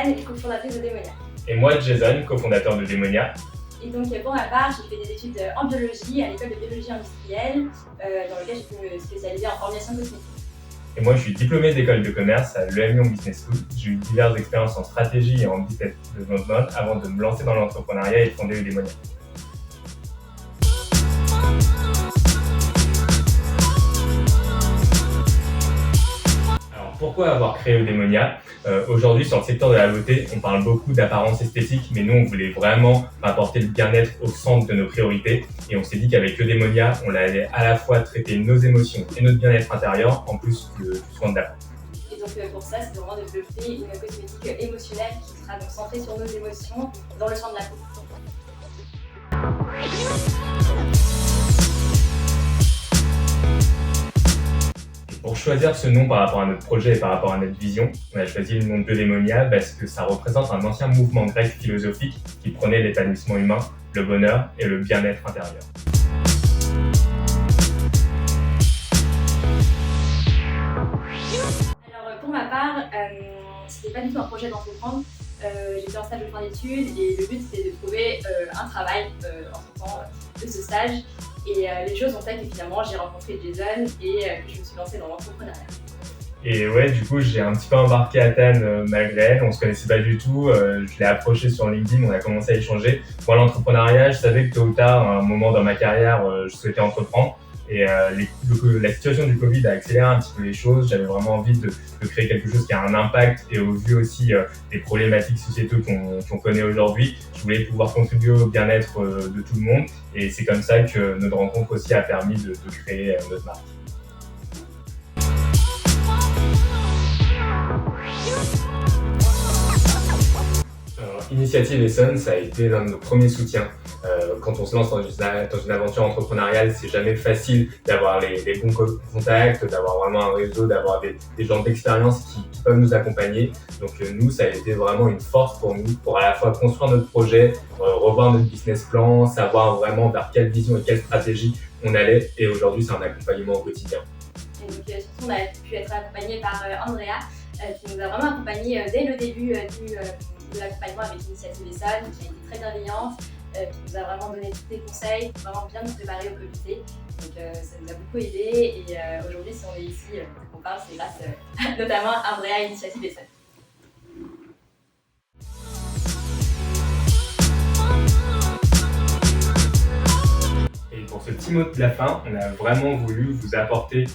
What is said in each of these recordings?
Diane, cofondatrice de Démonia. Et moi, Jason, cofondateur de Démonia. Et donc pour ma part, j'ai fait des études en biologie à l'école de biologie industrielle, dans laquelle j'ai pu me spécialiser en formulation cosmétique. Et moi, je suis diplômé d'école de commerce à l'EM Lyon Business School. J'ai eu diverses expériences en stratégie et en business development avant de me lancer dans l'entrepreneuriat et de fonder Démonia. Pourquoi avoir créé Eudemonia? Aujourd'hui, sur le secteur de la beauté, on parle beaucoup d'apparence esthétique, mais nous, on voulait vraiment apporter le bien-être au centre de nos priorités. Et on s'est dit qu'avec Eudemonia, on allait à la fois traiter nos émotions et notre bien-être intérieur, en plus du soin de la peau. Et donc pour ça, c'est vraiment de développer une cosmétique émotionnelle qui sera donc centrée sur nos émotions dans le soin de la peau. Pour choisir ce nom par rapport à notre projet et par rapport à notre vision, on a choisi le nom de Eudemonia parce que ça représente un ancien mouvement grec philosophique qui prônait l'épanouissement humain, le bonheur et le bien-être intérieur. Alors pour ma part, c'était pas du tout un projet d'entreprendre. J'étais en stage de fin d'études et le but c'était de trouver un travail en sortant de ce stage. Et les choses ont fait que finalement j'ai rencontré Jason et que je me suis lancée dans l'entrepreneuriat. Et ouais, du coup, j'ai un petit peu embarqué Athan malgré elle. On se connaissait pas du tout. Je l'ai approché sur LinkedIn, on a commencé à échanger. Moi, l'entrepreneuriat, je savais que tôt ou tard, à un moment dans ma carrière, je souhaitais entreprendre. Et la situation du Covid a accéléré un petit peu les choses. J'avais vraiment envie de créer quelque chose qui a un impact et au vu aussi des problématiques sociétales qu'on connaît aujourd'hui, je voulais pouvoir contribuer au bien-être de tout le monde. Et c'est comme ça que notre rencontre aussi a permis de créer notre marque. Initiative Essonne, ça a été l'un de nos premiers soutiens. Quand on se lance dans une aventure entrepreneuriale, c'est jamais facile d'avoir les bons contacts, d'avoir vraiment un réseau, d'avoir des gens d'expérience qui peuvent nous accompagner. Donc nous, ça a été vraiment une force pour nous, pour à la fois construire notre projet, revoir notre business plan, savoir vraiment vers quelle vision et quelle stratégie on allait. Et aujourd'hui, c'est un accompagnement au quotidien. Et donc surtout, on a pu être accompagné par Andrea, qui nous a vraiment accompagnés dès le début de l'accompagnement avec l'initiative Essonne, qui a été très bienveillante, qui nous a vraiment donné tous les conseils pour vraiment bien nous préparer au comité. Donc ça nous a beaucoup aidé et aujourd'hui si on est ici, on parle, c'est grâce notamment à Andrea et l'initiative Essonne. Et pour ce petit mot de la fin, on a vraiment voulu vous apporter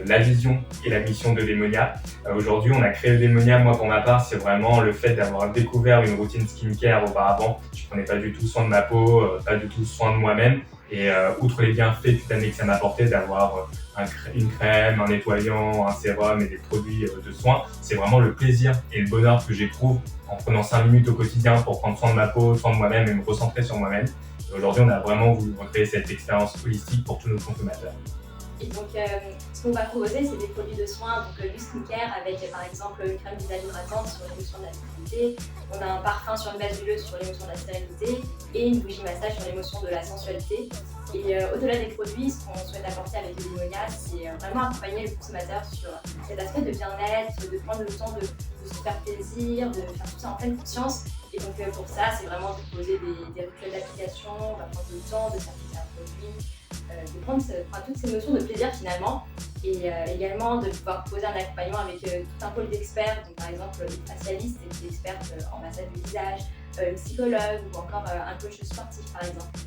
la vision et la mission de Démonia. Aujourd'hui, on a créé Démonia. Moi, pour ma part, c'est vraiment le fait d'avoir découvert une routine skincare auparavant. Je prenais pas du tout soin de ma peau, pas du tout soin de moi-même. Et outre les bienfaits cutanés que ça m'apportait d'avoir une crème, un nettoyant, un sérum et des produits de soins, c'est vraiment le plaisir et le bonheur que j'éprouve en prenant 5 minutes au quotidien pour prendre soin de ma peau, soin de moi-même et me recentrer sur moi-même. Aujourd'hui, on a vraiment voulu recréer cette expérience holistique pour tous nos consommateurs. Et donc, ce qu'on va proposer, c'est des produits de soins, donc du skincare avec par exemple une crème visage hydratante sur l'émotion de la stérilité, on a un parfum sur une base huileuse sur l'émotion de la stérilité et une bougie massage sur l'émotion de la sensualité. Et au-delà des produits, ce qu'on souhaite apporter avec Eudemonia, c'est vraiment accompagner le consommateur sur cet aspect de bien-être, de prendre le temps de se faire plaisir, de faire tout ça en pleine conscience. Et donc pour ça, c'est vraiment de proposer des rituels d'application, on va prendre le temps de s'appliquer un produit, de prendre toutes ces notions de plaisir finalement, et également de pouvoir proposer un accompagnement avec tout un pôle d'experts, donc par exemple une facialiste qui est experte en massage du visage, une psychologue ou encore un coach sportif par exemple.